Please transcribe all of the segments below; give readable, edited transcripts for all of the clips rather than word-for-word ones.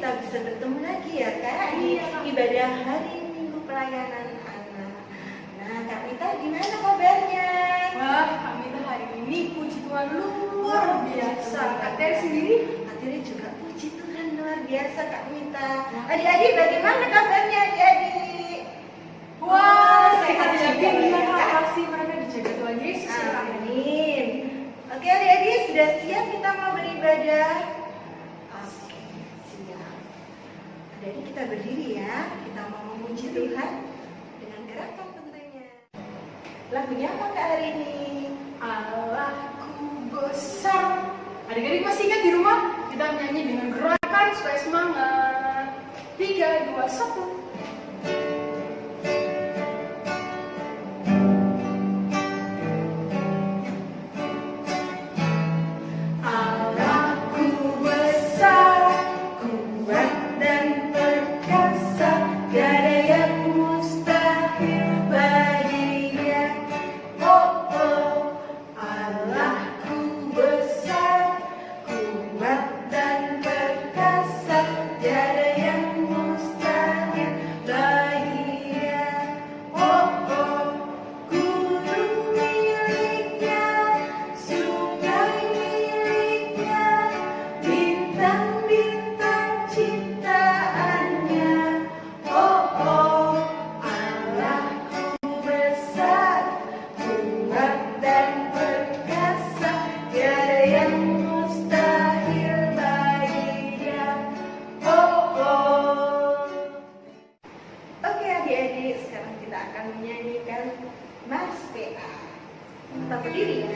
kita bisa bertemu lagi ya Kak di ibadah hari Minggu pelayanan anak. Nah Kak Mita gimana kabarnya? Wah, Kak Mita hari ini puji Tuhan luar biasa. Kak Ter sendiri? Kak Ter juga puji Tuhan luar biasa Kak Mita. Adik-adik bagaimana kabarnya adik-adik? Wah, sehat juga ya. Kasih mereka dijaga Tuhan Yesus. Amin. Oke adik-adik sudah siap kita mau beribadah? Oke, siap. Adik-adik kita berdiri ya. Kita mau memuji Tuhan dengan gerakan tentunya. Lagunya apa Kak hari ini? Allahku besar. Adik-adik masih ingat di rumah? Kita nyanyi dengan gerakan supaya semangat. 3, 2, 1. Mas PA. Kita berdiri ya.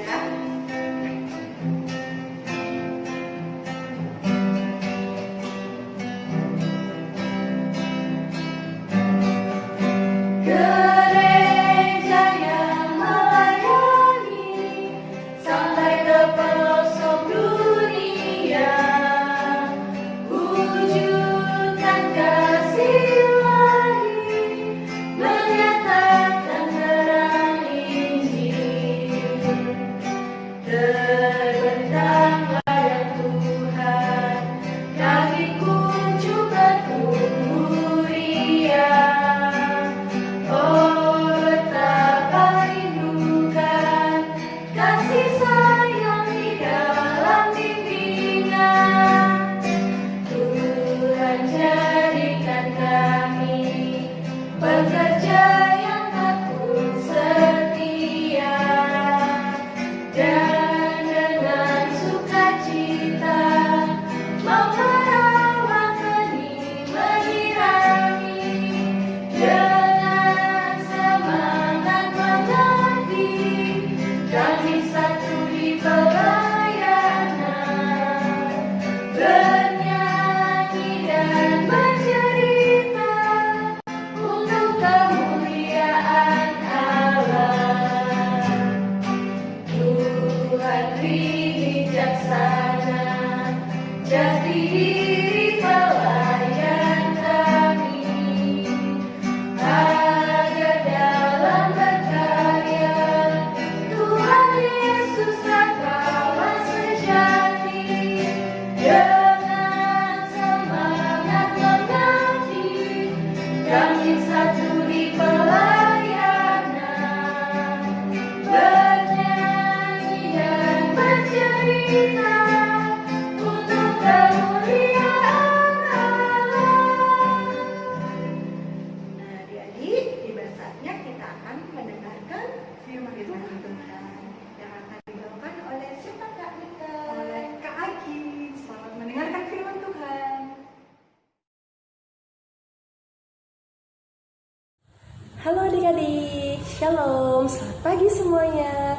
Halo adik-adik, shalom, selamat pagi semuanya.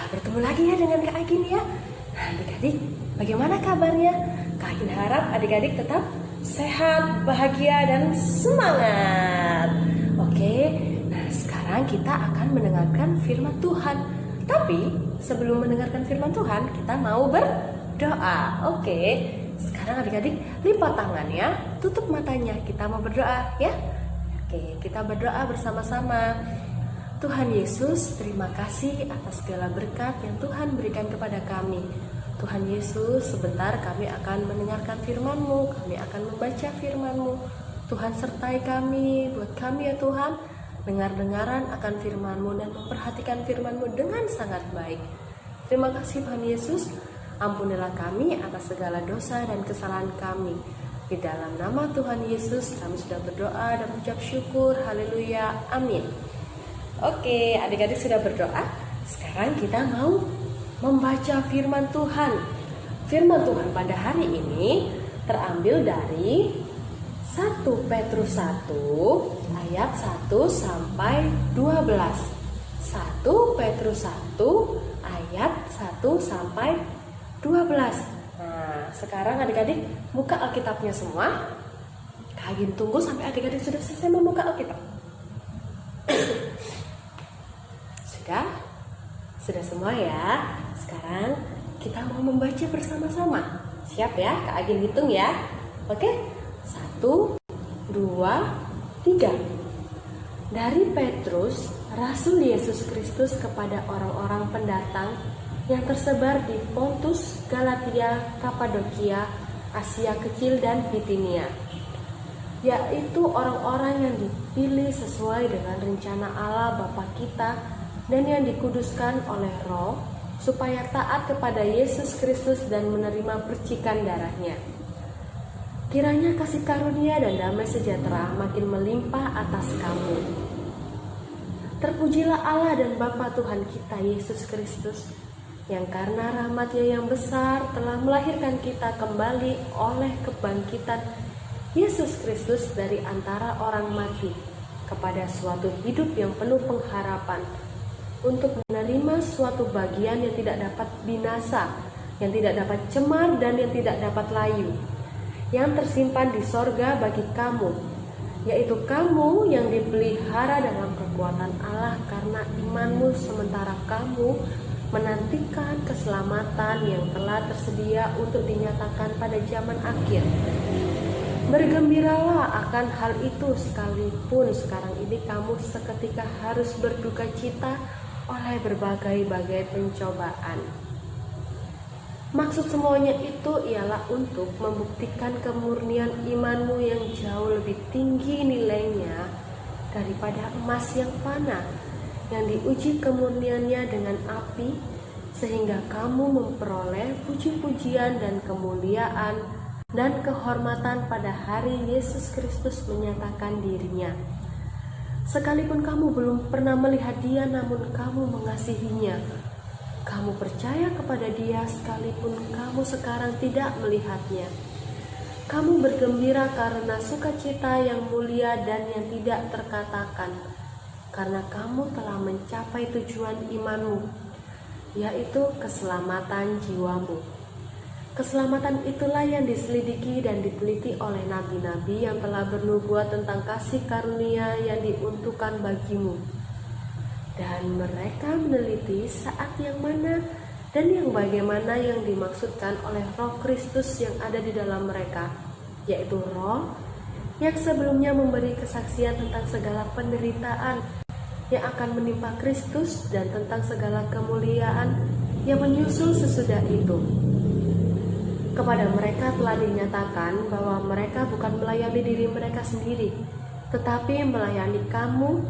Bertemu lagi ya dengan Kak Agin ya. Adik-adik, bagaimana kabarnya? Kak Agin harap adik-adik tetap sehat, bahagia, dan semangat. Oke, nah sekarang kita akan mendengarkan firman Tuhan. Tapi sebelum mendengarkan firman Tuhan, kita mau berdoa. Oke, sekarang adik-adik lipat tangannya, tutup matanya, kita mau berdoa ya. Oke, kita berdoa bersama-sama. Tuhan Yesus, terima kasih atas segala berkat yang Tuhan berikan kepada kami. Tuhan Yesus, sebentar kami akan mendengarkan firman-Mu, kami akan membaca firman-Mu. Tuhan sertai kami, buat kami ya Tuhan, dengar-dengaran akan firman-Mu dan memperhatikan firman-Mu dengan sangat baik. Terima kasih Tuhan Yesus, ampunilah kami atas segala dosa dan kesalahan kami. Di dalam nama Tuhan Yesus kami sudah berdoa dan mengucap syukur, haleluya, amin. Oke, adik-adik sudah berdoa. Sekarang kita mau membaca firman Tuhan. Firman Tuhan pada hari ini terambil dari 1 Petrus 1 ayat 1 sampai 12. 1 Petrus 1 ayat 1 sampai 12. Nah, sekarang adik-adik buka Alkitabnya semua. Kak Agin tunggu sampai adik-adik sudah selesai membuka Alkitab. Sudah semua ya. Sekarang kita mau membaca bersama-sama. Siap ya? Kak Agin hitung ya. Oke? 1, 2, 3. Dari Petrus, Rasul Yesus Kristus kepada orang-orang pendatang yang tersebar di Pontus, Galatia, Kapadokia, Asia Kecil dan Bitinia, yaitu orang-orang yang dipilih sesuai dengan rencana Allah Bapa kita dan yang dikuduskan oleh Roh supaya taat kepada Yesus Kristus dan menerima percikan darahnya. Kiranya kasih karunia dan damai sejahtera makin melimpah atas kamu. Terpujilah Allah dan Bapa Tuhan kita Yesus Kristus, yang karena rahmat-Nya yang besar telah melahirkan kita kembali oleh kebangkitan Yesus Kristus dari antara orang mati kepada suatu hidup yang penuh pengharapan, untuk menerima suatu bagian yang tidak dapat binasa, yang tidak dapat cemar dan yang tidak dapat layu, yang tersimpan di sorga bagi kamu, yaitu kamu yang dipelihara dalam kekuatan Allah karena imanmu, sementara kamu menantikan keselamatan yang telah tersedia untuk dinyatakan pada zaman akhir. Bergembiralah akan hal itu, sekalipun sekarang ini kamu seketika harus berduka cita oleh berbagai-bagai pencobaan. Maksud semuanya itu ialah untuk membuktikan kemurnian imanmu yang jauh lebih tinggi nilainya daripada emas yang fana, yang diuji kemurniannya dengan api, sehingga kamu memperoleh puji-pujian dan kemuliaan dan kehormatan pada hari Yesus Kristus menyatakan dirinya. Sekalipun kamu belum pernah melihat Dia, namun kamu mengasihinya. Kamu percaya kepada Dia sekalipun kamu sekarang tidak melihatnya. Kamu bergembira karena sukacita yang mulia dan yang tidak terkatakan, karena kamu telah mencapai tujuan imanmu, yaitu keselamatan jiwamu. Keselamatan itulah yang diselidiki dan diteliti oleh nabi-nabi yang telah bernubuat tentang kasih karunia yang diuntukkan bagimu. Dan mereka meneliti saat yang mana dan yang bagaimana yang dimaksudkan oleh Roh Kristus yang ada di dalam mereka, yaitu Roh yang sebelumnya memberi kesaksian tentang segala penderitaan yang akan menimpa Kristus dan tentang segala kemuliaan yang menyusul sesudah itu. Kepada mereka telah dinyatakan bahwa mereka bukan melayani diri mereka sendiri, tetapi melayani kamu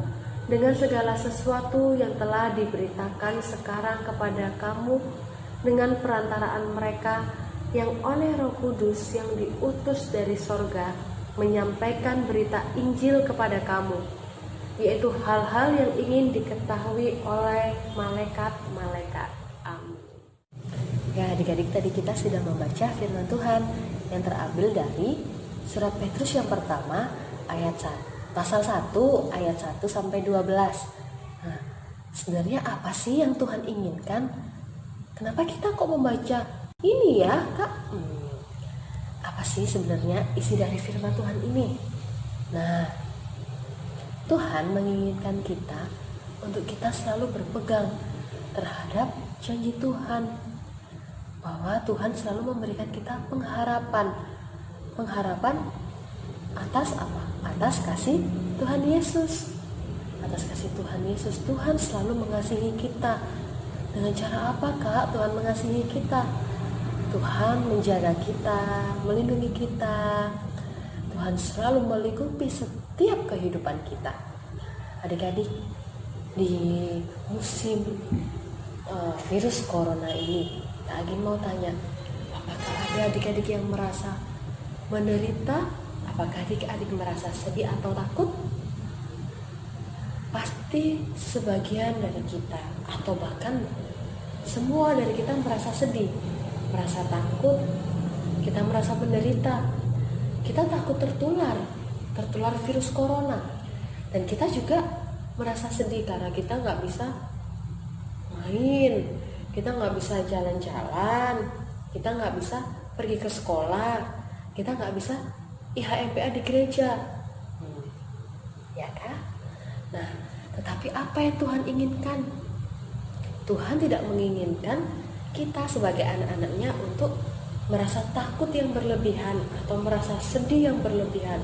dengan segala sesuatu yang telah diberitakan sekarang kepada kamu dengan perantaraan mereka yang oleh Roh Kudus yang diutus dari sorga menyampaikan berita Injil kepada kamu, yaitu hal-hal yang ingin diketahui oleh malaikat-malaikat. Amin. Ya, adik-adik, tadi kita sudah membaca firman Tuhan yang terambil dari surat Petrus yang pertama ayat 1, pasal 1 ayat 1 sampai 12. Nah, sebenarnya apa sih yang Tuhan inginkan? Kenapa kita kok membaca ini ya, Kak? Apa sih sebenarnya isi dari firman Tuhan ini? Nah, Tuhan menginginkan kita untuk kita selalu berpegang terhadap janji Tuhan, bahwa Tuhan selalu memberikan kita pengharapan. Pengharapan atas apa? Atas kasih Tuhan Yesus. Atas kasih Tuhan Yesus, Tuhan selalu mengasihi kita. Dengan cara apa, Kak, Tuhan mengasihi kita? Tuhan menjaga kita, melindungi kita. Tuhan selalu melingkupi setiap kehidupan kita. Adik-adik, di musim virus corona ini, Kak Agin mau tanya, apakah ada adik-adik yang merasa menderita? Apakah adik-adik merasa sedih atau takut? Pasti sebagian dari kita, atau bahkan semua dari kita merasa sedih, merasa takut, kita merasa menderita. Kita takut tertular virus corona. Dan kita juga merasa sedih karena kita nggak bisa main, kita nggak bisa jalan-jalan, kita nggak bisa pergi ke sekolah, kita nggak bisa IHMPA di gereja, ya kan? Nah, tetapi apa yang Tuhan inginkan? Tuhan tidak menginginkan kita sebagai anak-anaknya untuk merasa takut yang berlebihan atau merasa sedih yang berlebihan.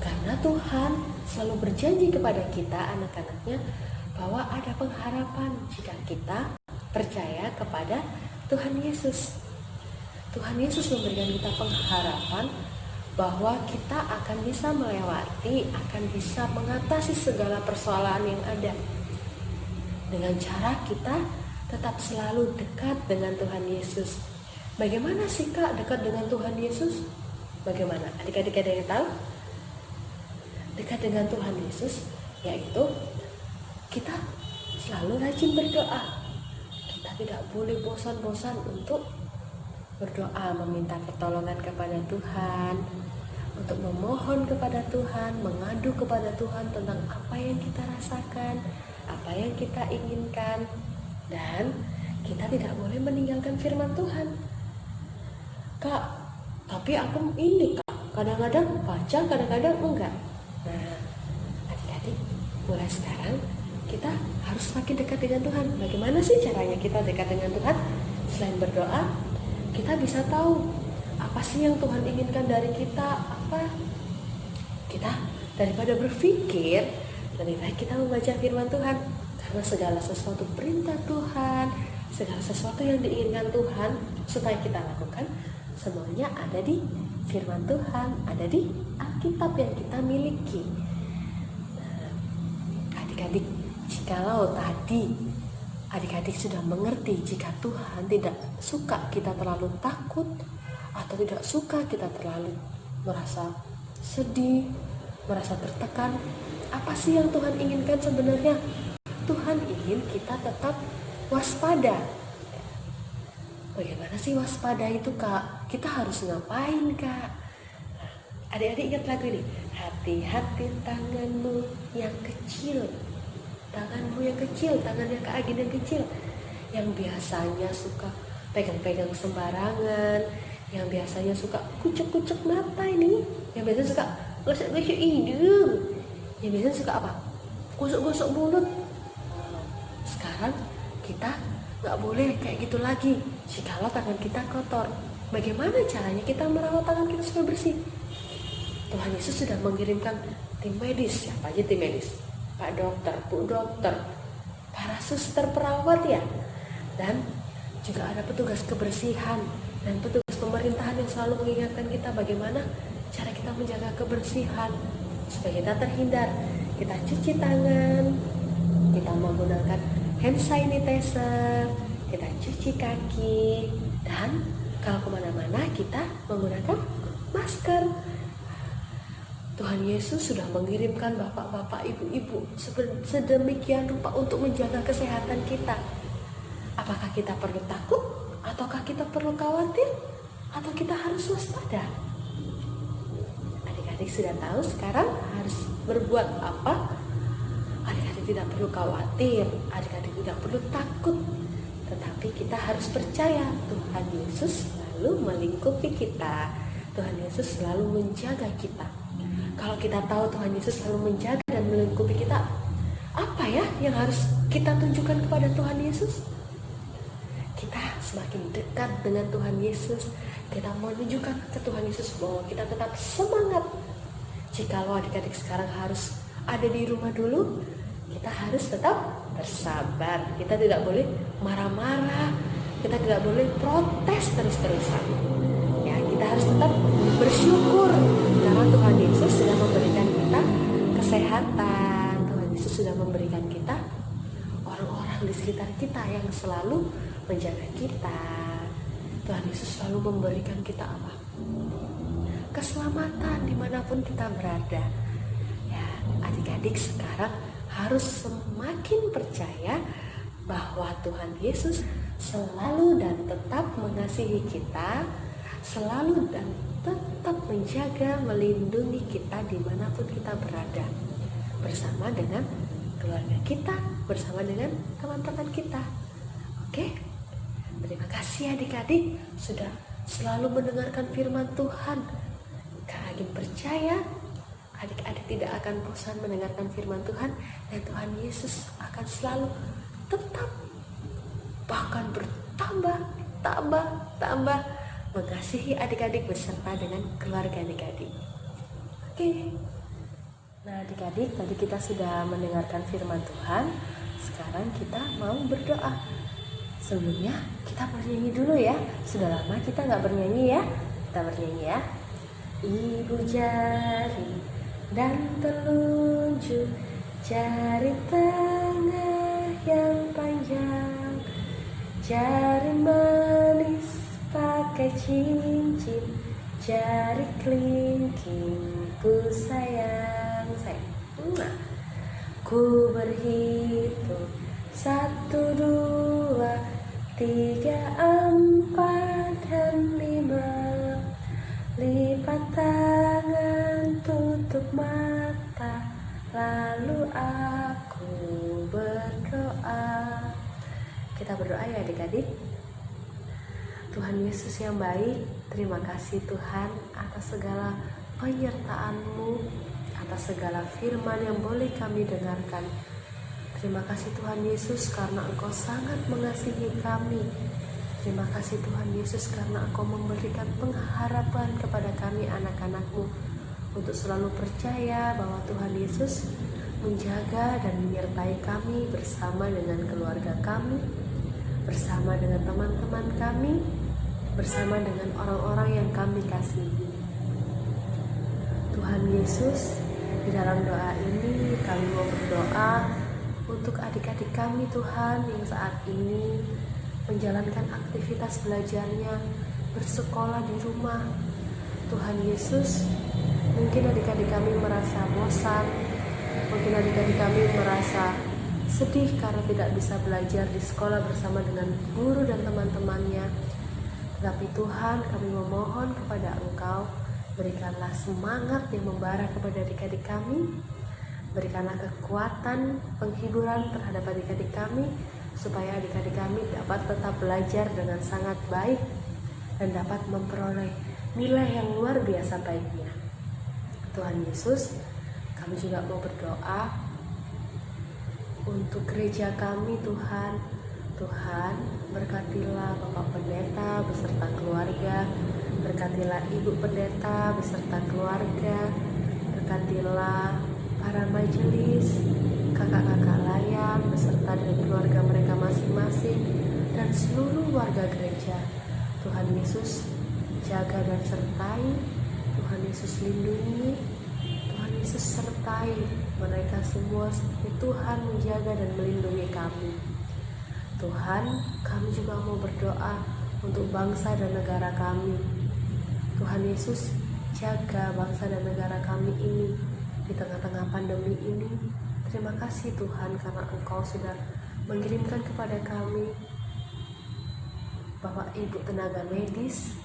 Karena Tuhan selalu berjanji kepada kita anak-anaknya bahwa ada pengharapan jika kita percaya kepada Tuhan Yesus. Tuhan Yesus memberikan kita pengharapan bahwa kita akan bisa melewati, akan bisa mengatasi segala persoalan yang ada dengan cara kita tetap selalu dekat dengan Tuhan Yesus. Bagaimana sih Kak dekat dengan Tuhan Yesus? Bagaimana? Adik-adik ada yang tahu? Dekat dengan Tuhan Yesus yaitu kita selalu rajin berdoa. Kita tidak boleh bosan-bosan untuk berdoa, meminta pertolongan kepada Tuhan, untuk memohon kepada Tuhan, mengadu kepada Tuhan tentang apa yang kita rasakan, apa yang kita inginkan. Dan kita tidak boleh meninggalkan firman Tuhan. Kak, tapi aku ini Kak, kadang-kadang baca, kadang-kadang enggak. Nah, adik-adik, mulai sekarang kita harus makin dekat dengan Tuhan. Bagaimana sih caranya kita dekat dengan Tuhan? Selain berdoa, kita bisa tahu apa sih yang Tuhan inginkan dari kita. Apa? Kita daripada berpikir, lebih baik kita membaca firman Tuhan. Karena segala sesuatu perintah Tuhan, segala sesuatu yang diinginkan Tuhan supaya kita lakukan, semuanya ada di firman Tuhan, ada di Alkitab yang kita miliki. Nah, adik-adik, jikalau tadi adik-adik sudah mengerti jika Tuhan tidak suka kita terlalu takut atau tidak suka kita terlalu merasa sedih, merasa tertekan, apa sih yang Tuhan inginkan sebenarnya? Tuhan ingin kita tetap waspada. Bagaimana sih waspada itu Kak? Kita harus ngapain Kak? Adik-adik ingat lagu ini? Hati-hati tanganmu yang kecil. Tanganmu yang kecil, tangannya Kak Agin yang kecil, yang biasanya suka pegang-pegang sembarangan, yang biasanya suka kucuk-kucuk mata ini, yang biasanya suka gosok-gosok hidung, yang biasanya suka apa? Gosok-gosok mulut. Sekarang kita nggak boleh kayak gitu lagi. Jikalau tangan kita kotor, bagaimana caranya kita merawat tangan kita supaya bersih? Tuhan Yesus sudah mengirimkan tim medis. Siapa aja tim medis? Pak dokter, Bu dokter, para suster perawat ya. Dan juga ada petugas kebersihan dan petugas pemerintahan yang selalu mengingatkan kita bagaimana cara kita menjaga kebersihan supaya kita terhindar. Kita cuci tangan, kita menggunakan hand sanitizer, kita cuci kaki, dan kalau kemana-mana kita menggunakan masker. Tuhan Yesus sudah mengirimkan bapak-bapak, ibu-ibu sedemikian rupa untuk menjaga kesehatan kita. Apakah kita perlu takut? Ataukah kita perlu khawatir? Atau kita harus waspada? Adik-adik sudah tahu sekarang harus berbuat apa? Adik-adik tidak perlu khawatir, adik-adik tidak perlu takut. Tetapi kita harus percaya Tuhan Yesus selalu melingkupi kita. Tuhan Yesus selalu menjaga kita. Kalau kita tahu Tuhan Yesus selalu menjaga dan melingkupi kita, apa ya yang harus kita tunjukkan kepada Tuhan Yesus? Kita semakin dekat dengan Tuhan Yesus, kita menunjukkan ke Tuhan Yesus bahwa kita tetap semangat. Jikalau adik-adik sekarang harus ada di rumah dulu, kita harus tetap bersabar. Kita tidak boleh marah-marah, kita tidak boleh protes terus-terusan. Ya, kita harus tetap bersyukur karena Tuhan Yesus sudah memberikan kita kesehatan. Tuhan Yesus sudah memberikan kita orang-orang di sekitar kita yang selalu menjaga kita. Tuhan Yesus selalu memberikan kita apa? Keselamatan dimanapun kita berada. Ya, adik-adik sekarang harus semakin percaya bahwa Tuhan Yesus selalu dan tetap mengasihi kita, selalu dan tetap menjaga, melindungi kita dimanapun kita berada, bersama dengan keluarga kita, bersama dengan teman-teman kita. Oke? Terima kasih adik-adik sudah selalu mendengarkan firman Tuhan. Kak Agin percaya adik-adik tidak akan bosan mendengarkan firman Tuhan, dan Tuhan Yesus akan selalu tetap bahkan bertambah mengasihi adik-adik beserta dengan keluarga adik-adik. Oke. Nah adik-adik, tadi kita sudah mendengarkan firman Tuhan. Sekarang kita mau berdoa. Sebelumnya kita bernyanyi dulu ya. Sudah lama kita nggak bernyanyi ya. Kita bernyanyi ya. Ibu jari dan telunjuk, jari tengah yang panjang, jari manis pakai cincin, jari kelingking ku sayang. Ku berhitung 1, 2, 3, 4 dan 5. Lipat tangan, tutup mata, lalu aku berdoa. Kita berdoa ya adik-adik. Tuhan Yesus yang baik, terima kasih Tuhan atas segala penyertaan-Mu, atas segala firman yang boleh kami dengarkan. Terima kasih Tuhan Yesus karena Engkau sangat mengasihi kami. Terima kasih Tuhan Yesus karena Engkau memberikan pengharapan kepada kami anak-anak-Mu untuk selalu percaya bahwa Tuhan Yesus menjaga dan menyertai kami bersama dengan keluarga kami, bersama dengan teman-teman kami, bersama dengan orang-orang yang kami kasihi. Tuhan Yesus, di dalam doa ini kami mau berdoa untuk adik-adik kami Tuhan yang saat ini menjalankan aktivitas belajarnya, bersekolah di rumah. Tuhan Yesus, mungkin adik-adik kami merasa bosan, mungkin adik-adik kami merasa sedih karena tidak bisa belajar di sekolah bersama dengan guru dan teman-temannya. Tetapi Tuhan, kami memohon kepada Engkau, berikanlah semangat yang membara kepada adik-adik kami, berikanlah kekuatan, penghiburan terhadap adik-adik kami, supaya adik-adik kami dapat tetap belajar dengan sangat baik dan dapat memperoleh nilai yang luar biasa baiknya. Tuhan Yesus, kami juga mau berdoa untuk gereja kami Tuhan. Tuhan, berkatilah Bapak Pendeta beserta keluarga, berkatilah Ibu Pendeta beserta keluarga, berkatilah para majelis, kakak-kakak layan beserta dengan keluarga mereka masing-masing, dan seluruh warga gereja. Tuhan Yesus jaga dan sertai, Tuhan Yesus lindungi, Tuhan Yesus sertai mereka semua seperti Tuhan menjaga dan melindungi kami. Tuhan, kami juga mau berdoa untuk bangsa dan negara kami. Tuhan Yesus, jaga bangsa dan negara kami ini di tengah-tengah pandemi ini. Terima kasih Tuhan karena Engkau sudah mengirimkan kepada kami Bapak Ibu tenaga medis,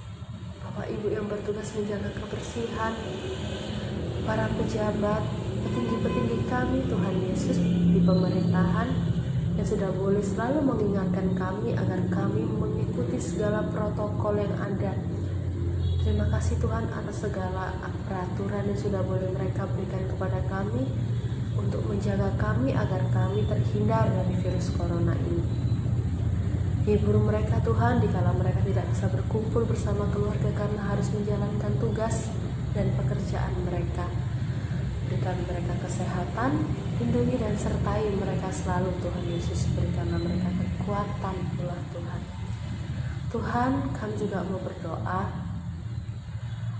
Bapak Ibu yang bertugas menjaga kebersihan, para pejabat, petinggi-petinggi kami Tuhan Yesus di pemerintahan yang sudah boleh selalu mengingatkan kami agar kami mengikuti segala protokol yang ada. Terima kasih Tuhan atas segala peraturan yang sudah boleh mereka berikan kepada kami untuk menjaga kami agar kami terhindar dari virus corona ini. Hibur mereka Tuhan dikala mereka tidak bisa berkumpul bersama keluarga karena harus menjalankan tugas dan pekerjaan mereka. Berikan mereka kesehatan, lindungi dan sertai mereka selalu Tuhan Yesus. Berikanlah mereka kekuatan pula Tuhan. Tuhan, kami juga mau berdoa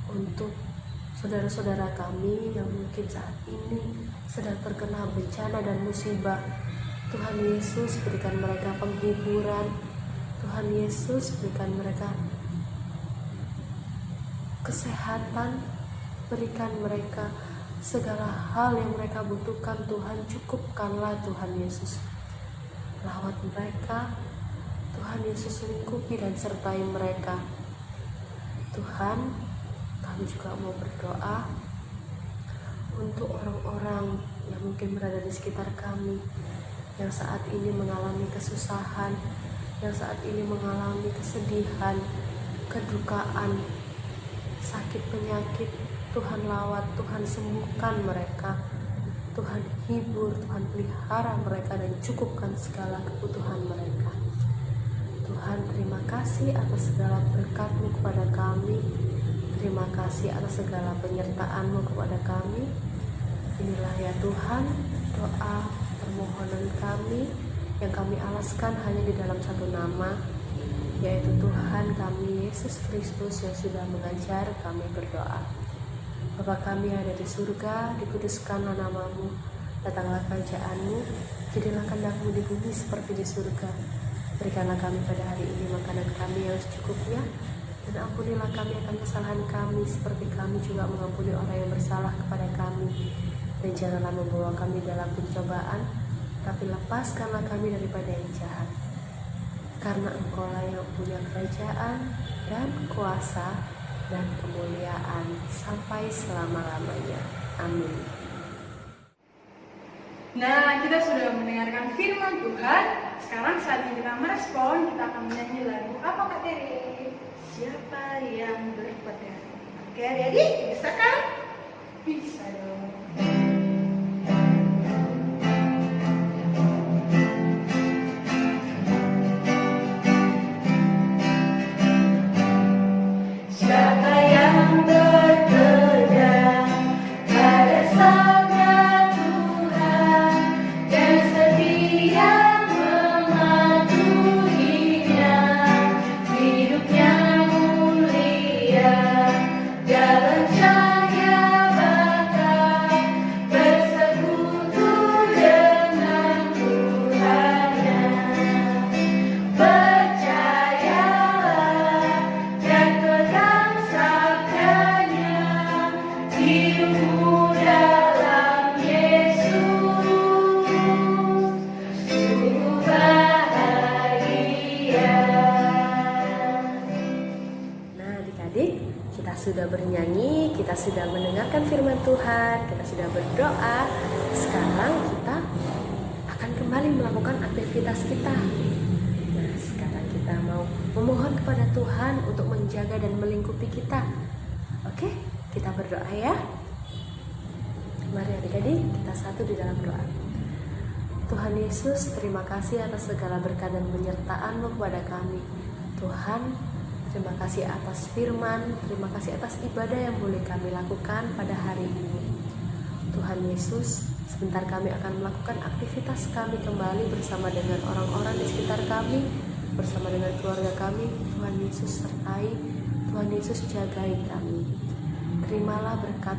untuk saudara-saudara kami yang mungkin saat ini sedang terkena bencana dan musibah. Tuhan Yesus, berikan mereka penghiburan. Tuhan Yesus, berikan mereka kesehatan. Berikan mereka segala hal yang mereka butuhkan. Tuhan, cukupkanlah Tuhan Yesus. Lawat mereka, Tuhan Yesus, lingkupi dan sertai mereka. Tuhan, kami juga mau berdoa untuk orang-orang yang mungkin berada di sekitar kami, yang saat ini mengalami kesusahan, yang saat ini mengalami kesedihan, kedukaan, sakit penyakit. Tuhan lawat, Tuhan sembuhkan mereka. Tuhan hibur, Tuhan pelihara mereka dan cukupkan segala kebutuhan mereka. Tuhan, terima kasih atas segala berkat-Mu kepada kami. Terima kasih atas segala penyertaan-Mu kepada kami. Inilah ya Tuhan, doa permohonan kami yang kami alaskan hanya di dalam satu nama, yaitu Tuhan kami Yesus Kristus yang sudah mengajar kami berdoa. Bapa kami yang ada di surga, dikuduskanlah nama-Mu, datanglah kerajaan-Mu, jadilah kehendak-Mu di bumi seperti di surga. Berikanlah kami pada hari ini makanan kami yang secukupnya, dan ampunilah kami akan kesalahan kami, seperti kami juga mengampuni orang yang bersalah kepada kami. Dan janganlah membawa kami dalam pencobaan, tapi lepaskanlah kami daripada yang jahat. Karena Engkau-lah yang punya kerajaan dan kuasa dan kemuliaan sampai selama-lamanya. Amin. Nah, kita sudah mendengarkan firman Tuhan. Sekarang saatnya kita merespon. Kita akan menyanyi lagu apa, Kak Tere? Siapa yang berpedang? Oke, ready? Bisa kan? Bisa dong. Siapa yang berpedang pada sabda Tuhan dan setia mematuhinya, hidupnya mulia dalam cahaya bakal bersekutu dengan Tuhannya. Percayalah dan pegang sabdanya, hidupmu dalam Yesus sungguh bahagia. Nah, adik-adik, kita sudah bernyanyi, kita sudah mendengarkan firman Tuhan, kita sudah berdoa. Sekarang kita akan kembali melakukan aktivitas kita. Nah, sekarang kita mau memohon kepada Tuhan untuk menjaga dan melingkupi kita. Oke, kita berdoa ya. Mari adik-adik, kita satu di dalam doa. Tuhan Yesus, terima kasih atas segala berkat dan penyertaan-Mu kepada kami. Tuhan, terima kasih atas firman, terima kasih atas ibadah yang boleh kami lakukan pada hari ini. Tuhan Yesus, sebentar kami akan melakukan aktivitas kami kembali bersama dengan orang-orang di sekitar kami, bersama dengan keluarga kami. Tuhan Yesus sertai, Tuhan Yesus jagai kami. Terimalah berkat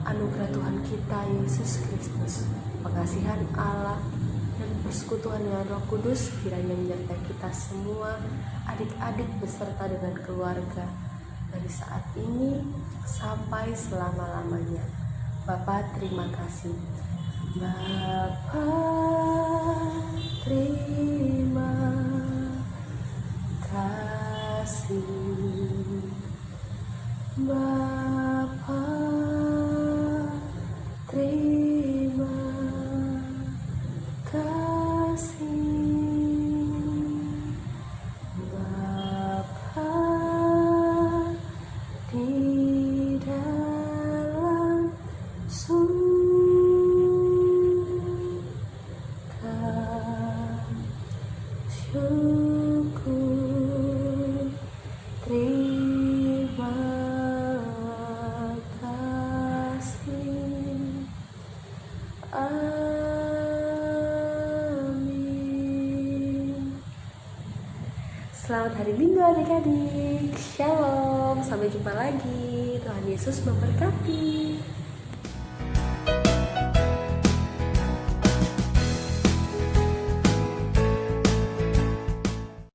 anugerah Tuhan kita Yesus Kristus, pengasihan Allah dan persekutuan dengan Roh Kudus kiranya menyertai kita semua, adik-adik beserta dengan keluarga, dari saat ini sampai selama-lamanya. Bapa, terima kasih. Bapa, terima kasih. Bapa, terima kasih. Bapa, di dalam surga, syukur, terima Selamat hari Minggu adik-adik. Shalom, sampai jumpa lagi. Tuhan Yesus memberkati.